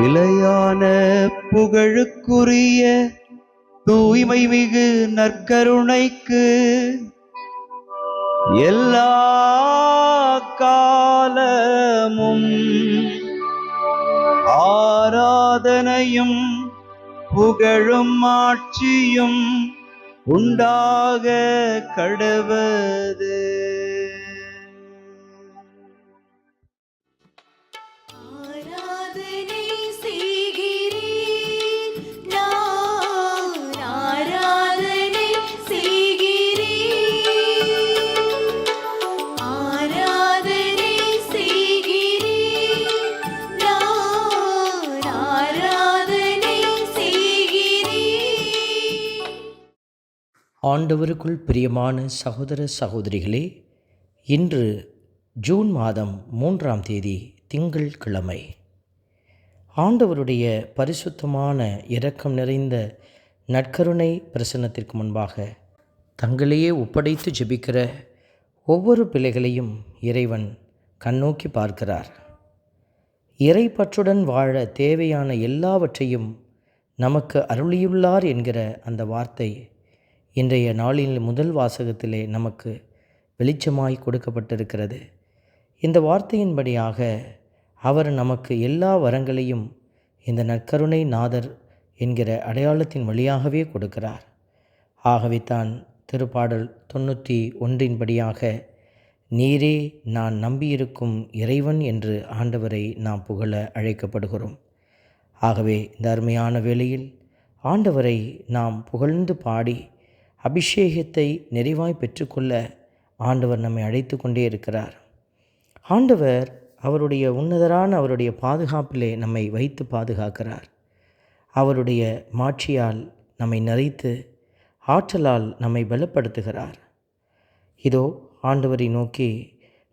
நிலையான புகழுக்குரிய தூய்மை மிகு நற்கருணைக்கு எல்லா காலமும் ஆராதனையும் புகழும் ஆட்சியும் உண்டாக கடவது. ஆண்டவருக்குள் பிரியமான சகோதர சகோதரிகளே, இன்று ஜூன் மாதம் 3ஆம் தேதி திங்கள் கிழமை. ஆண்டவருடைய பரிசுத்தமான இரக்கம் நிறைந்த நற்கருணை பிரசன்னத்திற்கு முன்பாக தங்களையே ஒப்படைத்து ஜெபிக்கிற ஒவ்வொரு பிள்ளைகளையும் இறைவன் கண்ணோக்கி பார்க்கிறார். இறைப்பற்றுடன் வாழ தேவையான எல்லாவற்றையும் நமக்கு அருளியுள்ளார் என்கிற அந்த வார்த்தை இன்றைய நாளின் முதல் வாசகத்திலே நமக்கு வெளிச்சமாய் கொடுக்கப்பட்டிருக்கிறது. இந்த வார்த்தையின்படியாக அவர் நமக்கு எல்லா வரங்களையும் இந்த நற்கருணை நாதர் என்கிற அடையாளத்தின் வழியாகவே கொடுக்கிறார். ஆகவே தான் திருப்பாடல் 91 நீரே நான் நம்பியிருக்கும் இறைவன் என்று ஆண்டவரை நாம் புகழ அழைக்கப்படுகிறோம். ஆகவே இந்த அருமையான வேளையில் ஆண்டவரை நாம் புகழ்ந்து பாடி அபிஷேகத்தை நிறைவாய் பெற்றுக்கொள்ள ஆண்டவர் நம்மை அழைத்து கொண்டே இருக்கிறார். ஆண்டவர் அவருடைய உன்னதரான அவருடைய பாதுகாப்பிலே நம்மை வைத்து பாதுகாக்கிறார். அவருடைய மாட்சியால் நம்மை நிறைத்து ஆற்றலால் நம்மை பலப்படுத்துகிறார். இதோ ஆண்டவரை நோக்கி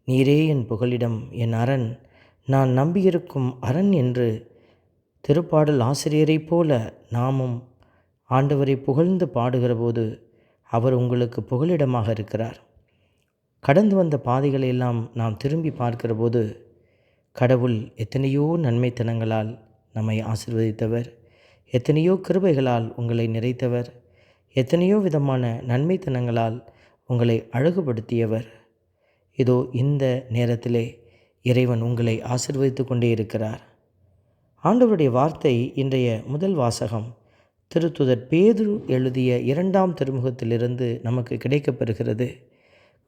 நீரே என் புகலிடம், என் அரண், நான் நம்பியிருக்கும் அரண் என்று திருப்பாடல் ஆசிரியரைப் போல நாமும் ஆண்டவரை புகழ்ந்து பாடுகிற போது அவர் உங்களுக்கு புகலிடமாக இருக்கிறார். கடந்து வந்த பாதைகளெல்லாம் நாம் திரும்பி பார்க்கிற போது கடவுள் எத்தனையோ நன்மைத்தனங்களால் நம்மை ஆசீர்வதித்தவர், எத்தனையோ கிருபைகளால் உங்களை நிறைத்தவர், எத்தனையோ விதமான நன்மைத்தனங்களால் உங்களை அழகுபடுத்தியவர். இதோ இந்த நேரத்திலே இறைவன் உங்களை ஆசீர்வதித்து கொண்டே இருக்கிறார். ஆண்டவருடைய வார்த்தை இன்றைய முதல் வாசகம் திருத்துதர் பேதுரு எழுதிய 2ஆம் திருமுகத்திலிருந்து நமக்கு கிடைக்கப்பெறுகிறது.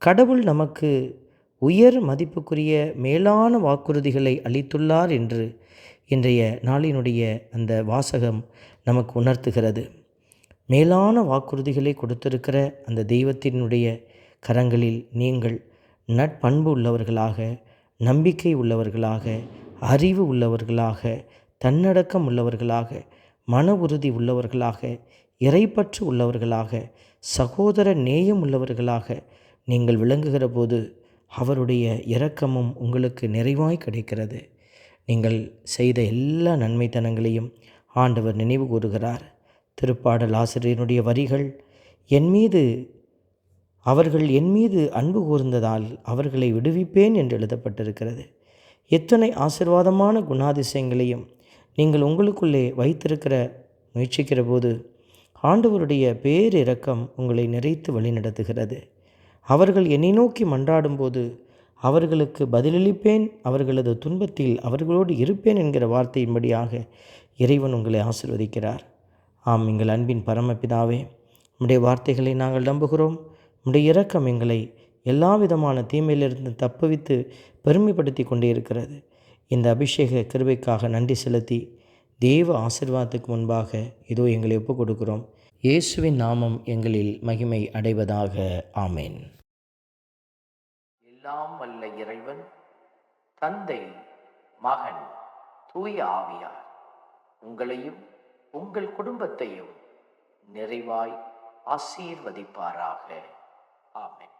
கடவுள் நமக்கு உயர் மதிப்புக்குரிய மேலான வாக்குறுதிகளை அளித்துள்ளார் என்று இன்றைய நாளினுடைய அந்த வாசகம் நமக்கு உணர்த்துகிறது. மேலான வாக்குறுதிகளை கொடுத்திருக்கிற அந்த தெய்வத்தினுடைய கரங்களில் நீங்கள் நட்பண்பு உள்ளவர்களாக, நம்பிக்கை உள்ளவர்களாக, அறிவு உள்ளவர்களாக, தன்னடக்கம் உள்ளவர்களாக, மன உறுதி உள்ளவர்களாக, இறைப்பற்று உள்ளவர்களாக, சகோதர நேயம் உள்ளவர்களாக நீங்கள் விளங்குகிற போது அவருடைய இரக்கமும் உங்களுக்கு நிறைவாய் கிடைக்கிறது. நீங்கள் செய்த எல்லா நன்மைத்தனங்களையும் ஆண்டவர் நினைவு கூறுகிறார். திருப்பாடல் ஆசிரியனுடைய வரிகள், அவர்கள் என் மீது அன்பு கூர்ந்ததால் அவர்களை விடுவிப்பேன் என்று எழுதப்பட்டிருக்கிறது. எத்தனை ஆசீர்வாதமான குணாதிசயங்களையும் நீங்கள் உங்களுக்குள்ளே வைத்திருக்கிற முயற்சிக்கிற போது ஆண்டவருடைய பேரிரக்கம் உங்களை நிறைத்து வழிநடத்துகிறது. அவர்கள் என்னை நோக்கி மன்றாடும்போது அவர்களுக்கு பதிலளிப்பேன், அவர்களது துன்பத்தில் அவர்களோடு இருப்பேன் என்கிற வார்த்தையின்படியாக இறைவன் உங்களை ஆசீர்வதிக்கிறார். ஆம், எங்கள் அன்பின் பரமபிதாவே, உம்முடைய வார்த்தைகளை நாங்கள் நம்புகிறோம். உம்முடைய இரக்கம் எங்களை எல்லா விதமான தீமையிலிருந்து தப்புவித்து பெருமைப்படுத்தி கொண்டே இருக்கிறது. இந்த அபிஷேக கிருபைக்காக நன்றி செலுத்தி தேவ ஆசீர்வாதத்துக்கு முன்பாக இதோ எங்களை ஒப்புக் கொடுக்கிறோம். இயேசுவின் நாமம் எங்களில் மகிமை அடைவதாக. ஆமேன். எல்லாம் வல்ல இறைவன் தந்தை, மகன், தூய ஆவியார் உங்களையும் உங்கள் குடும்பத்தையும் நிறைவாய் ஆசீர்வதிப்பாராக. ஆமென்.